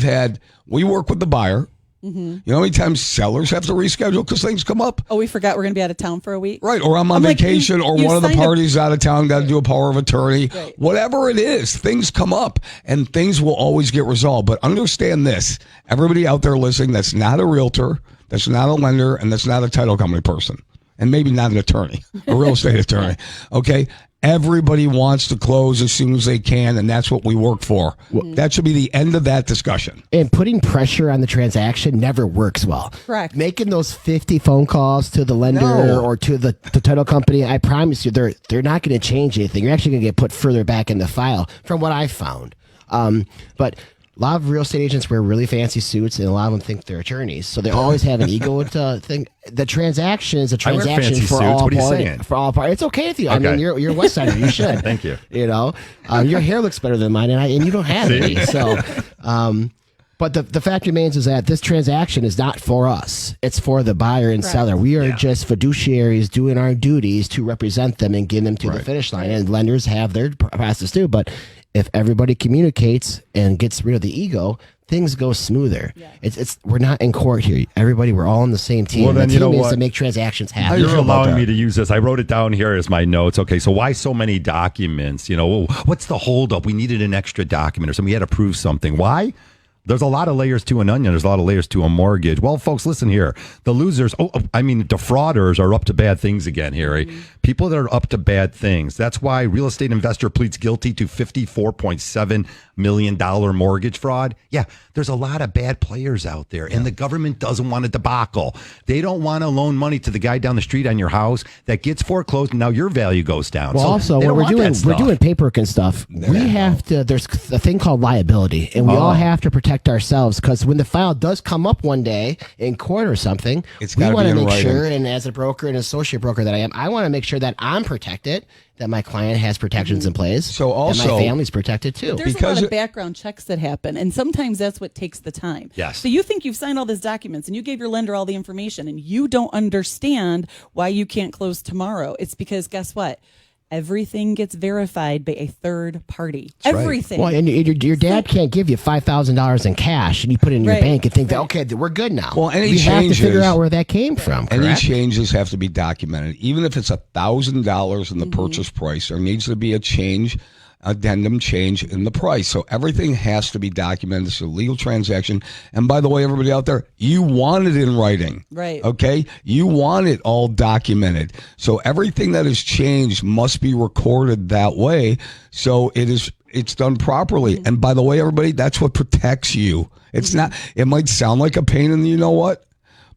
B: work with the buyer. Mm-hmm. You know how many times sellers have to reschedule because things come up?
D: Oh, we forgot we're going to be out of town for a week.
B: Right, or I'm on vacation, or one of the parties out of town, got to do a power of attorney. Right. Whatever it is, things come up, and things will always get resolved. But understand this, everybody out there listening that's not a realtor, that's not a lender, and that's not a title company person, and maybe not an attorney, a real estate attorney, okay? Everybody wants to close as soon as they can, and that's what we work for. That should be the end of that discussion.
C: And putting pressure on the transaction never works well.
D: Correct.
C: Making those 50 phone calls to the lender or to the title company, I promise you, they're not going to change anything. You're actually going to get put further back in the file, from what I've found. But a lot of real estate agents wear really fancy suits, and a lot of them think they're attorneys. So they always have an ego to think. The transaction is a transaction for all parties. For all parties, it's okay with you. Okay. I mean, you're a West Sider. You should.
A: Thank you.
C: You know, your hair looks better than mine, and you don't have any. So, but the fact remains is that this transaction is not for us. It's for the buyer and seller. We are just fiduciaries doing our duties to represent them and get them to the finish line. And lenders have their process too. But if everybody communicates and gets rid of the ego, things go smoother. Yeah. It's we're not in court here. Everybody, we're all on the same team.
A: Well, then,
C: the team is to make transactions happen.
A: You're allowing me to use this. I wrote it down here as my notes. Okay, so why so many documents? You know, what's the holdup? We needed an extra document or something. We had to prove something. Why? There's a lot of layers to an onion. There's a lot of layers to a mortgage. Well, folks, listen here. The losers, defrauders are up to bad things again here. Mm-hmm. People that are up to bad things. That's why real estate investor pleads guilty to $54.7 million mortgage fraud. Yeah, there's a lot of bad players out there, and the government doesn't want a debacle. They don't want to loan money to the guy down the street on your house that gets foreclosed, and now your value goes down.
C: Well, also, when we're doing paperwork and stuff, we have to, there's a thing called liability, and we all have to protect ourselves, because when the file does come up one day in court or something, we want to make sure, and as a broker and associate broker that I am, I want to make sure that I'm protected, that my client has protections in place,
B: so also
C: that my family's protected too.
D: There's a lot of background checks that happen, and sometimes that's what takes the time.
A: Yes.
D: So you think you've signed all these documents and you gave your lender all the information, and you don't understand why you can't close tomorrow. It's because guess what? Everything gets verified by a third party. That's everything.
C: Right. Well, and your dad can't give you $5,000 in cash, and you put it in your bank and think that, okay, we're good now.
B: Well, any
C: we
B: changes,
C: have to figure out where that came from.
B: Any changes have to be documented. Even if it's $1,000 in the purchase price, there needs to be a addendum change in the price. So everything has to be documented. It's a legal transaction. And by the way, everybody out there, you want it in writing.
D: Right.
B: Okay? You want it all documented. So everything that is changed must be recorded that way. So it's done properly. And by the way, everybody, that's what protects you. It's not, it might sound like a pain in the, you know what?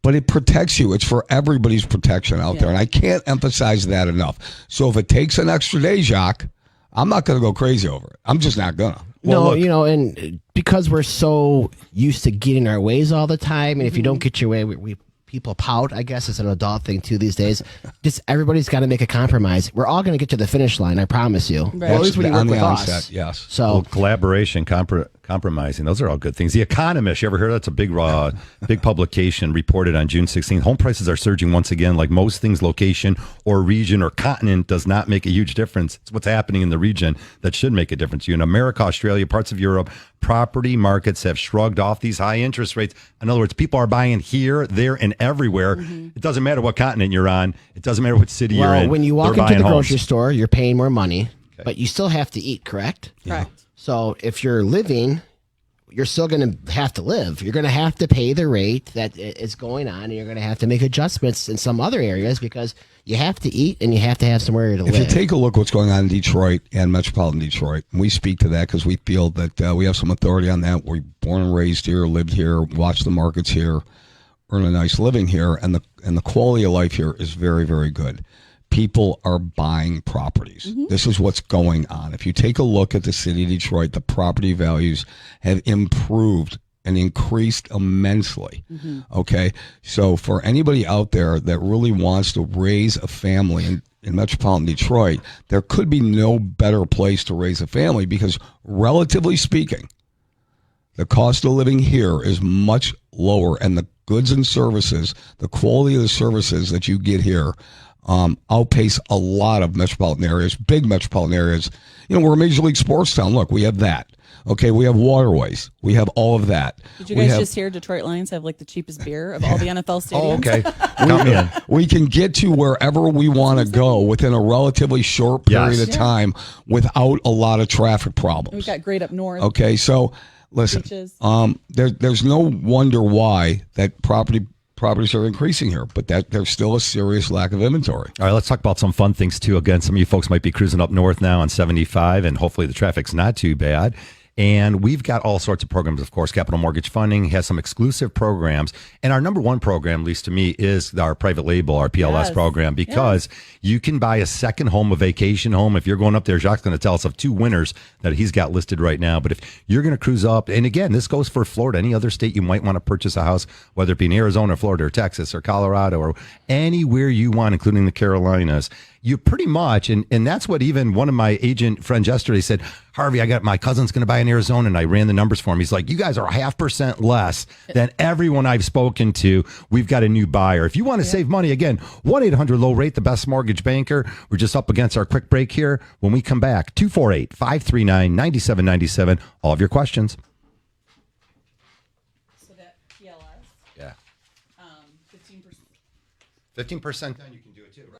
B: But it protects you. It's for everybody's protection out there. And I can't emphasize that enough. So if it takes an extra day, Jacques, I'm not going to go crazy over it. I'm just not going to.
C: Well, no, and because we're so used to getting our ways all the time, and if you don't get your way, we people pout. I guess it's an adult thing too these days. Just everybody's got to make a compromise. We're all going to get to the finish line. I promise you. Right. Well, at least when you work with us.
B: Yes.
C: So
A: collaboration, compromising. Those are all good things. The Economist. You ever heard? That's a big publication reported on June 16th. Home prices are surging once again. Like most things, location or region or continent does not make a huge difference. It's what's happening in the region that should make a difference. In America, Australia, parts of Europe, property markets have shrugged off these high interest rates. In other words, people are buying here, there, and everywhere. It doesn't matter what continent you're on. It doesn't matter what city you're in.
C: When you walk into the grocery store, you're paying more money, but you still have to eat, correct?
D: Correct.
C: So if you're living, you're still going to have to live. You're going to have to pay the rate that is going on, and you're going to have to make adjustments in some other areas because you have to eat and you have to have somewhere to live.
B: If you take a look what's going on in Detroit and metropolitan Detroit, and we speak to that because we feel that we have some authority on that. We're born and raised here, lived here, watched the markets here, earn a nice living here, and the quality of life here is very, very good. people are buying properties. This is what's going on. If you take a look at the city of Detroit, the property values have improved and increased immensely. Okay. So for anybody out there that really wants to raise a family in metropolitan Detroit, there could be no better place to raise a family because, relatively speaking, the cost of living here is much lower, and the goods and services, the quality of the services that you get here outpace a lot of metropolitan areas, big metropolitan areas. You know, we're a major league sports town. Look, we have that. Okay, we have waterways. We have all of that.
D: Did you guys just hear Detroit Lions have like the cheapest beer of all the NFL stadiums?
A: Oh, okay. Count me in.
B: We can get to wherever we want to go within a relatively short period of time without a lot of traffic problems.
D: We've got great up north.
B: Okay, so listen, there's no wonder why that properties are increasing here, but that there's still a serious lack of inventory.
A: All right, let's talk about some fun things too. Again, some of you folks might be cruising up north now on 75, and hopefully the traffic's not too bad. And we've got all sorts of programs, of course. Capital Mortgage Funding has some exclusive programs. And our number one program, at least to me, is our private label, our PLS program, because you can buy a second home, a vacation home. If you're going up there, Jacques' going to tell us of 2 winners that he's got listed right now. But if you're going to cruise up, and again, this goes for Florida, any other state you might want to purchase a house, whether it be in Arizona, Florida, or Texas, or Colorado, or anywhere you want, including the Carolinas, you pretty much, and that's what even one of my agent friends yesterday said, Harvey, I got my cousin's going to buy in Arizona, and I ran the numbers for him. He's like, you guys are 0.5% less than everyone I've spoken to. We've got a new buyer. If you want to save money, again, 1-800-LOW-RATE, the best mortgage banker. We're just up against our quick break here. When we come back, 248-539-9797. All of your questions.
D: So that PLS,
A: Yeah.
D: 15%.
A: 15% then you can do it too, right?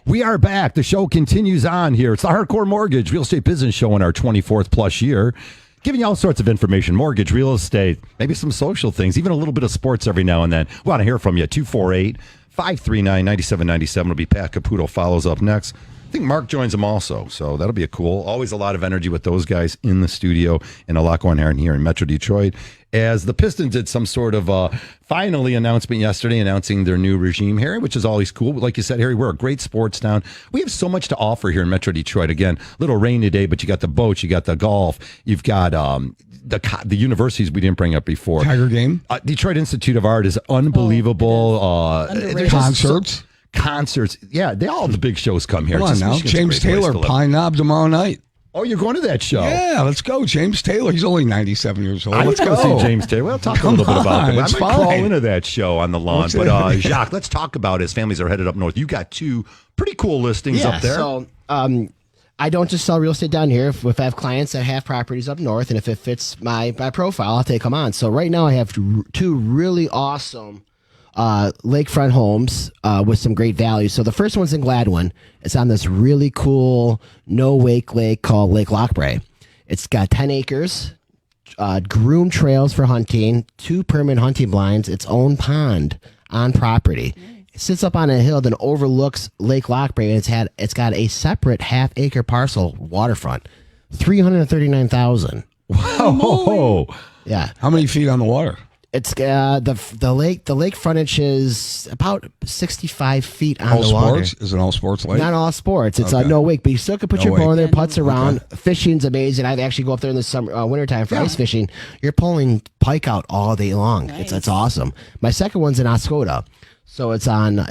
A: We are back. The show continues on here. It's the Hardcore Mortgage Real Estate Business Show in our 24th plus year, giving you all sorts of information, mortgage, real estate, maybe some social things, even a little bit of sports every now and then. We want to hear from you. 248-539-9797 will be Pat Caputo. Follows up next. I think Mark joins them also, so that'll be a cool. Always a lot of energy with those guys in the studio, and a lot going on here in Metro Detroit. As the Pistons did some sort of finally announcement yesterday, announcing their new regime, Harry, which is always cool. Like you said, Harry, we're a great sports town. We have so much to offer here in Metro Detroit. Again, a little rainy today, but you got the boats, you got the golf, you've got the universities we didn't bring up before.
B: Tiger game.
A: Detroit Institute of Art is unbelivoable.
B: Concerts.
A: concerts. Yeah, all the big shows come here.
B: Come on now.
A: Michigan's a
B: James
A: great place
B: Taylor,
A: to live.
B: Pine Knob tomorrow night.
A: Oh, you're going to that show?
B: Yeah, let's go. James Taylor. He's only 97 years old.
A: I need
B: Let's
A: to
B: go.
A: go see James Taylor. We'll talk a little bit about that. I
B: It's
A: might crawl
B: fine.
A: into that show on the lawn.
B: What's
A: But
B: it?
A: Jacques, let's talk about his families are headed up north. You got 2 pretty cool listings up there.
C: So I don't just sell real estate down here. If I have clients that have properties up north, and if it fits my profile, I'll take them on. So right now I have 2 really awesome lakefront homes with some great value. So the first one's in Gladwin. It's on this really cool no-wake lake called Lake Lochbrae. It's got 10 acres, groomed trails for hunting, 2 permanent hunting blinds, its own pond on property. It sits up on a hill that overlooks Lake Lochbrae, and it's got a separate half-acre parcel waterfront, 339,000.
A: Oh,
C: Yeah,
B: How many feet on the water?
C: it's the lake frontage is about 65 feet on
B: All
C: the water.
B: sports? Is it all sports lake?
C: Not all sports. It's
B: Okay.
C: no wake, but you still can put
B: No
C: your bow
B: wake.
C: in there,
D: Yeah,
C: putts
D: no.
C: around. Fishing's amazing. I'd actually go up there in the summer, wintertime for ice fishing. You're pulling pike out all day long.
D: Nice.
C: It's awesome. My second one's in Oscoda, so it's on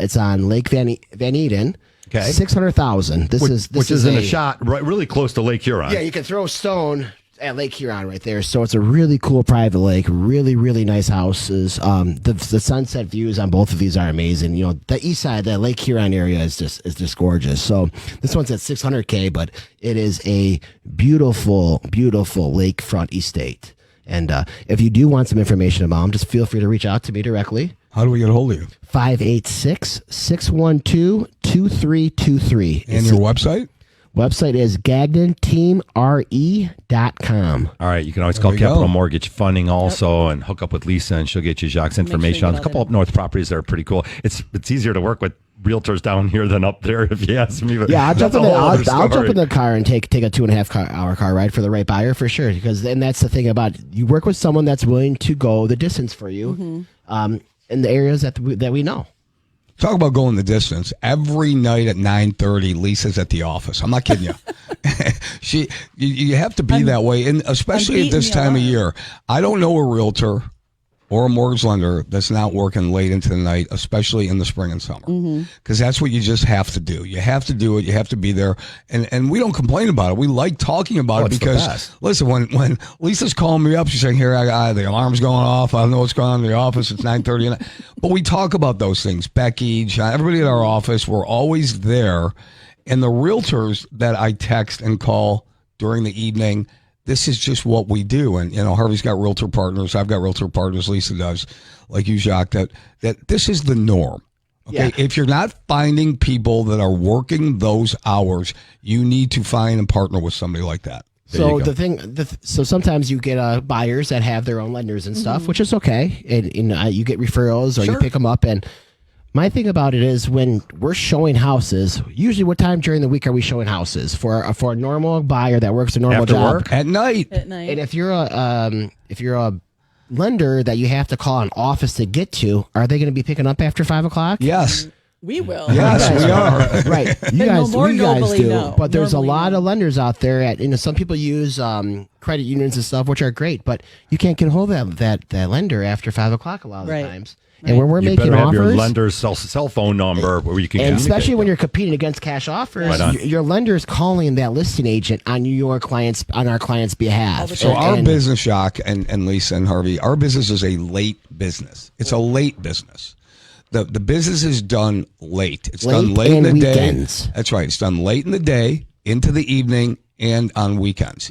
C: Lake Van Eden.
A: Okay.
C: 600,000. This
A: which is in a shot right, really close to Lake Huron.
C: Yeah, you can throw a stone at Lake Huron right there. So it's a really cool private lake. Really, really nice houses. The sunset views on both of these are amazing. You know, the east side, the Lake Huron area is just gorgeous. So this one's at $600K, but it is a beautiful, beautiful lakefront estate. And if you do want some information about them, just feel free to reach out to me directly.
B: How do we get a hold of you?
C: 586-612-2323.
B: And your website?
C: Website is gagdenteamre.com.
A: All right, you can always call
B: we
A: Capital
B: go.
A: Mortgage Funding also and hook up with Lisa, and she'll get you Jacques' information
D: you
A: on
D: get
A: a couple
D: all
A: up north properties that are pretty cool. It's easier to work with realtors down here than up there, if you ask me. But
C: Yeah, I'll jump
A: that's
C: in
A: a whole other
C: I'll jump
A: story.
C: in the car and take a 2.5 hour car ride for the right buyer for sure. Because then that's the thing about you work with someone that's willing to go the distance for you, in the areas that we know.
B: Talk about going the distance. Every night at 9:30, Lisa's at the office. I'm not kidding you. You have to be that way, and especially at this
D: beating you
B: time of
D: up.
B: year. I don't know a realtor or a mortgage lender that's not working late into the night, especially in the spring and summer, because that's what you just have to do. You have to do it. You have to be there, and we don't complain about it. We like talking about it
A: it's the
B: because
A: best.
B: listen, when Lisa's calling me up, she's saying, "Here, the alarm's going off. I don't know what's going on in the office. It's 9:30." But we talk about those things. Becky, John, everybody at our office, we're always there. And the realtors that I text and call during the evening, this is just what we do. And, Harvey's got realtor partners. I've got realtor partners. Lisa does, like you, Jacques, that this is the norm. Okay.
C: Yeah.
B: If you're not finding people that are working those hours, you need to find and partner with somebody like that.
A: There
C: So
A: you go.
C: the thing, so sometimes you get buyers that have their own lenders and stuff, which is okay. And you get referrals or you
B: Sure.
C: pick them up. And my thing about it is when we're showing houses, usually what time during the week are we showing houses for a normal buyer that works a normal
A: After
C: job?
A: work?
B: At night.
D: At night.
C: And if you're a lender that you have to call an office to get to, are they going to be picking up after 5 o'clock?
B: Yes.
D: we will.
B: Yes, we are.
C: Right. You
D: No,
C: guys,
D: more
C: you guys
D: normally,
C: do.
D: no.
C: But there's
D: Normally,
C: a lot
D: no.
C: of lenders out there. Some people use credit unions and stuff, which are great, but you can't get a hold of that lender after 5 o'clock a lot of
D: Right.
C: the times. And when we're
A: You
C: making
A: better have your
C: offers,
A: lender's cell phone number where you can
C: and especially
A: communicate.
C: when you're competing against cash offers,
A: Right on.
C: your lender is calling that listing agent on our client's behalf.
B: So our
C: And-
B: business, Jacques and Lisa and Harvey, our business is a late business. It's a late business. The business is done late. It's done
C: Late
B: late in the
C: and
B: day.
C: weekends.
B: That's right. It's done late in the day, into the evening, and on weekends.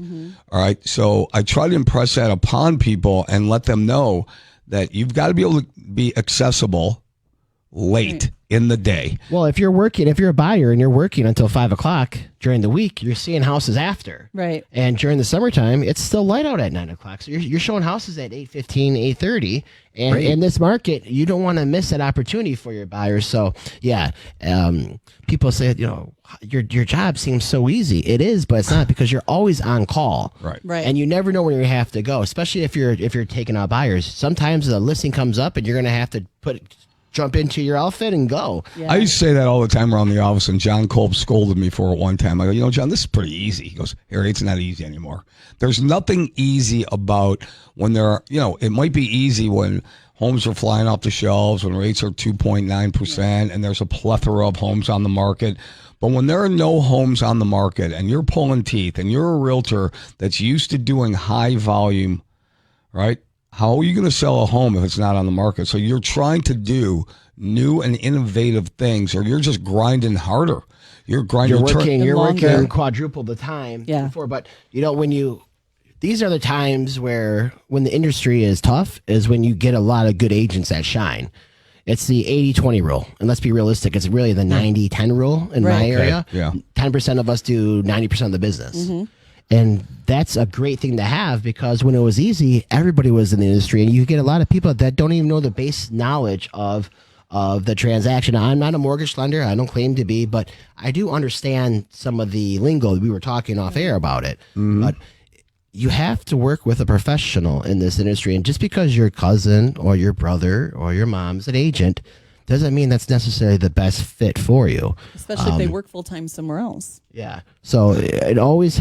B: All right. So I try to impress that upon people and let them know that you've got to be able to be accessible late in the day.
C: Well, if you're a buyer and you're working until 5 o'clock during the week, you're seeing houses after.
D: Right.
C: And during the summertime, it's still light out at 9 o'clock. So you're showing houses at 8:15, 8:30. And in this market, you don't want to miss that opportunity for your buyers. So yeah, people say, your job seems so easy. It is, but it's not, because you're always on call.
B: Right.
D: Right.
C: And you never know where you have to go, especially if you're taking out buyers. Sometimes a listing comes up and you're going to have to jump into your outfit and go.
D: Yeah.
B: I used to say that all the time around the office, and John Kolb scolded me for it one time. I go, John, this is pretty easy. He goes, Harry, it's not easy anymore. There's nothing easy about when there are, it might be easy when homes are flying off the shelves, when rates are 2.9%, and there's a plethora of homes on the market. But when there are no homes on the market and you're pulling teeth and you're a realtor that's used to doing high volume, right? How are you going to sell a home if it's not on the market? So you're trying to do new and innovative things, or you're just grinding harder. You're grinding.
C: You're
D: longer.
C: working quadruple the time before. But these are the times when the industry is tough is when you get a lot of good agents that shine. It's the 80-20 rule. And let's be realistic. It's really the 90-10 rule in my area.
B: Yeah.
C: 10% of us do 90% of the business. And that's a great thing to have, because when it was easy, everybody was in the industry, and you get a lot of people that don't even know the base knowledge of the transaction. I'm not a mortgage lender. I don't claim to be, but I do understand some of the lingo. We were talking off air about it. But you have to work with a professional in this industry. And just because your cousin or your brother or your mom's an agent doesn't mean that's necessarily the best fit for you.
D: Especially if they work full-time somewhere else.
C: Yeah. So it always,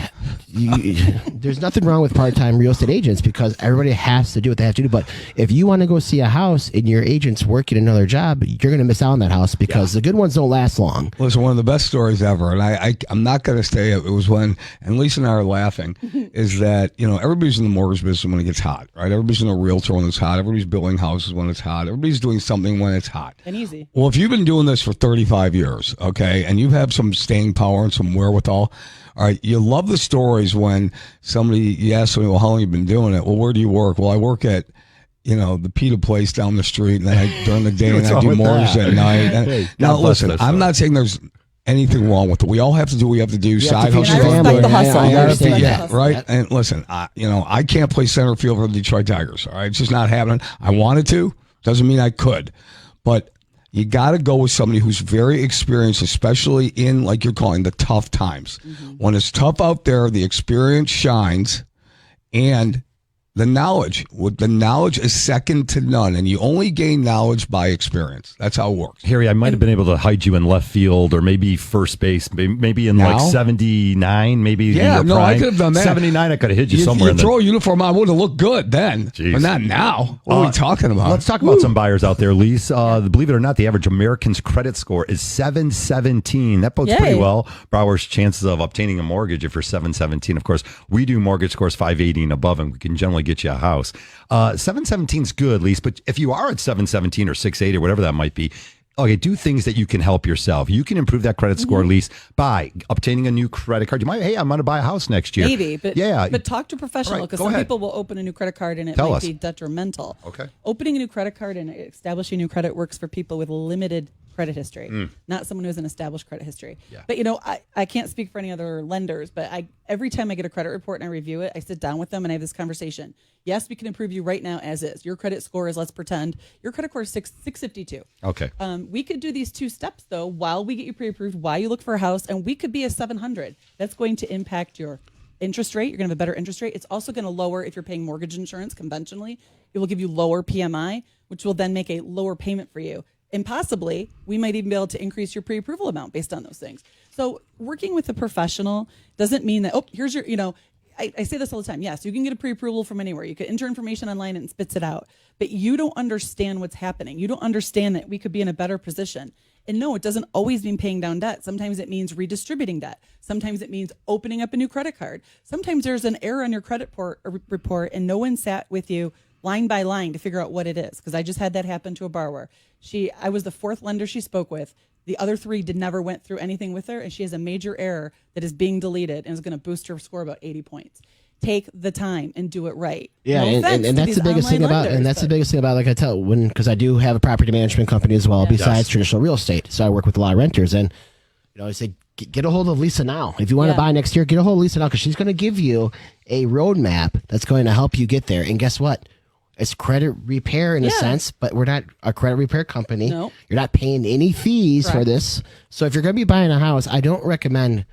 C: there's nothing wrong with part-time real estate agents, because everybody has to do what they have to do. But if you want to go see a house and your agent's working another job, you're going to miss out on that house, because the good ones don't last long.
B: Listen, one of the best stories ever, and I'm not going to say it was when, and Lisa and I are laughing, is that, everybody's in the mortgage business when it gets hot, right? Everybody's in a realtor when it's hot. Everybody's building houses when it's hot. Everybody's doing something when it's hot.
D: And easy.
B: Well, if you've been doing this for 35 years, okay, and you have some staying power and some wherewithal, all right, you love the stories when you ask somebody, well, how long have you been doing it? Well, where do you work? Well, I work at, the pita place down the street, and then during the day, and I do mortgage at night. Now, listen, I'm not saying there's anything wrong with it. We all have to do what we have to do. Side hustle.
D: I respect the hustle.
C: I understand
B: yeah,
C: that.
B: right? And listen, I can't play center field for the Detroit Tigers, all right? It's just not happening. I wanted to. Doesn't mean I could. But you got to go with somebody who's very experienced, especially in, like you're calling, the tough times. When it's tough out there, the experience shines, and the knowledge. The knowledge is second to none, and you only gain knowledge by experience. That's how it works.
A: Harry, I might have been able to hide you in left field or maybe first base, maybe in
B: Now?
A: like 79, maybe.
B: Yeah, no, I could have done that.
A: 79, I could have hid you somewhere.
B: You throw a uniform on, would have looked good then,
A: Jeez.
B: but not now. What are we talking about?
A: Let's talk about some buyers out there, Lise. Believe it or not, the average American's credit score is 717. That bodes pretty well. Borrowers' chances of obtaining a mortgage if you're 717. Of course, we do mortgage scores 580 and above, and we can generally get you a house. 717 is good, Lise, but if you are at 717 or 680 or whatever that might be, okay, do things that you can help yourself. You can improve that credit score, Lise, by obtaining a new credit card. You might, I'm going to buy a house next year.
D: Maybe, but talk to a professional, because some people will open a new credit card and it might be detrimental.
A: Okay.
D: Opening a new credit card and establishing new credit works for people with limited credit history, not someone who has an established credit history. Yeah. But I can't speak for any other lenders, but every time I get a credit report and I review it, I sit down with them and I have this conversation. Yes, we can improve you right now as is. Your credit score is, let's pretend, your credit score is 652.
A: Okay.
D: We could do these two steps though while we get you pre-approved, while you look for a house, and we could be a 700. That's going to impact your interest rate. You're going to have a better interest rate. It's also going to lower, if you're paying mortgage insurance conventionally, it will give you lower PMI, which will then make a lower payment for you. And possibly, we might even be able to increase your pre-approval amount based on those things. So working with a professional doesn't mean that, here's your, I say this all the time. Yes, you can get a pre-approval from anywhere. You can enter information online and it spits it out. But you don't understand what's happening. You don't understand that we could be in a better position. And no, it doesn't always mean paying down debt. Sometimes it means redistributing debt. Sometimes it means opening up a new credit card. Sometimes there's an error on your credit report and no one sat with you line by line to figure out what it is. Because I just had that happen to a borrower. I was the fourth lender she spoke with. The other three never went through anything with her, and she has a major error that is being deleted and is going to boost her score about 80 points. Take the time and do it right.
C: Yeah, and that's the biggest thing about, like I tell, because I do have a property management company as well, besides traditional real estate. So I work with a lot of renters, and I say, get a hold of Lisa now. If you want to buy next year, get a hold of Lisa now, because she's going to give you a roadmap that's going to help you get there. And guess what? It's credit repair in a sense, but we're not a credit repair company.
D: Nope.
C: You're not paying any fees for this. So if you're going to be buying a house, I don't recommend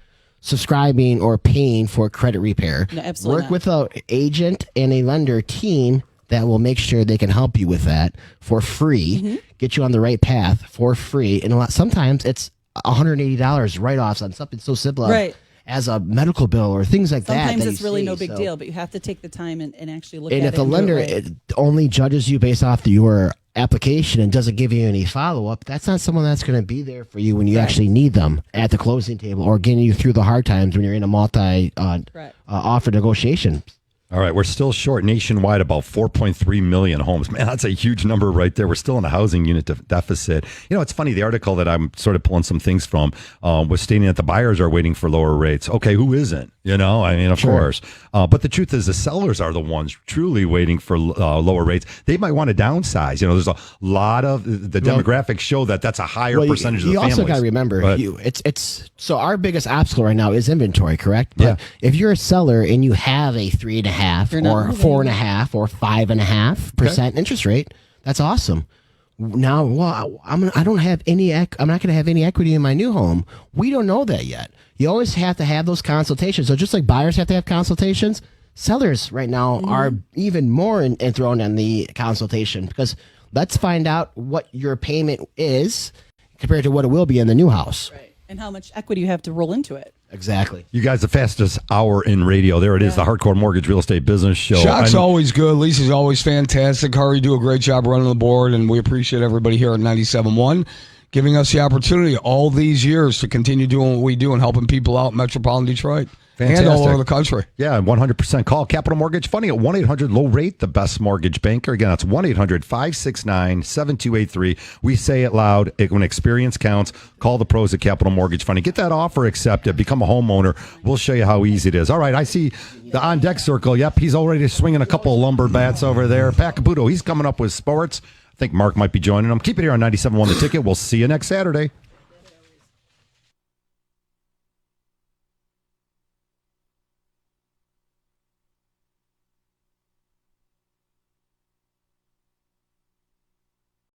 C: subscribing or paying for credit repair.
D: No, absolutely
C: Work with an agent and a lender team that will make sure they can help you with that for free, get you on the right path for free. And sometimes it's $180 write-offs on something so simple.
D: Right.
C: as a medical bill or things like that.
D: Sometimes
C: that
D: it's
C: you
D: really
C: see.
D: no big
C: So-
D: deal, but you have to take the time and actually look at
C: And
D: it.
C: if the
D: and do it
C: lender
D: right.
C: only judges you based off your application and doesn't give you any follow-up, that's not someone that's going to be there for you when you actually need them at the closing table or getting you through the hard times when you're in a multi-offer negotiation.
A: All right, we're still short nationwide about 4.3 million homes. Man, that's a huge number right there. We're still in a housing unit deficit. You know, it's funny, the article that I'm sort of pulling some things from was stating that the buyers are waiting for lower rates. Okay, who isn't? You know, I mean, of course. But the truth is the sellers are the ones truly waiting for lower rates. They might want to downsize. You know, there's a lot of the demographics show that that's a higher percentage of the
C: you
A: families.
C: also got to remember, it's so our biggest obstacle right now is inventory, correct? But
A: Yeah.
C: if you're a seller and you have a 3.5
D: You're not
C: or
D: moving.
C: 4.5 or 5.5% interest rate, that's awesome. Now, well, I don't have any. I'm not going to have any equity in my new home. We don't know that yet. You always have to have those consultations. So just like buyers have to have consultations, sellers right now are even more enthroned on the consultation because let's find out what your payment is compared to what it will be in the new house.
D: Right. And how much equity you have to roll into it.
C: Exactly.
A: You guys, the fastest hour in radio. There it is, the Hardcore Mortgage Real Estate Business Show.
B: Shock's always good. Lisa's always fantastic. Harvey, do a great job running the board, and we appreciate everybody here at 97.1 giving us the opportunity all these years to continue doing what we do and helping people out in metropolitan Detroit and all over the country.
A: Yeah, 100% call Capital Mortgage Funding at 1-800-LOW-RATE, the best mortgage banker. Again, that's 1-800-569-7283. We say it loud. When experience counts, call the pros at Capital Mortgage Funding. Get that offer accepted. Become a homeowner. We'll show you how easy it is. All right, I see the on-deck circle. Yep, he's already swinging a couple of lumber bats over there. Pat Caputo, he's coming up with sports. I think Mark might be joining him. Keep it here on 97.1 The Ticket. We'll see you next Saturday.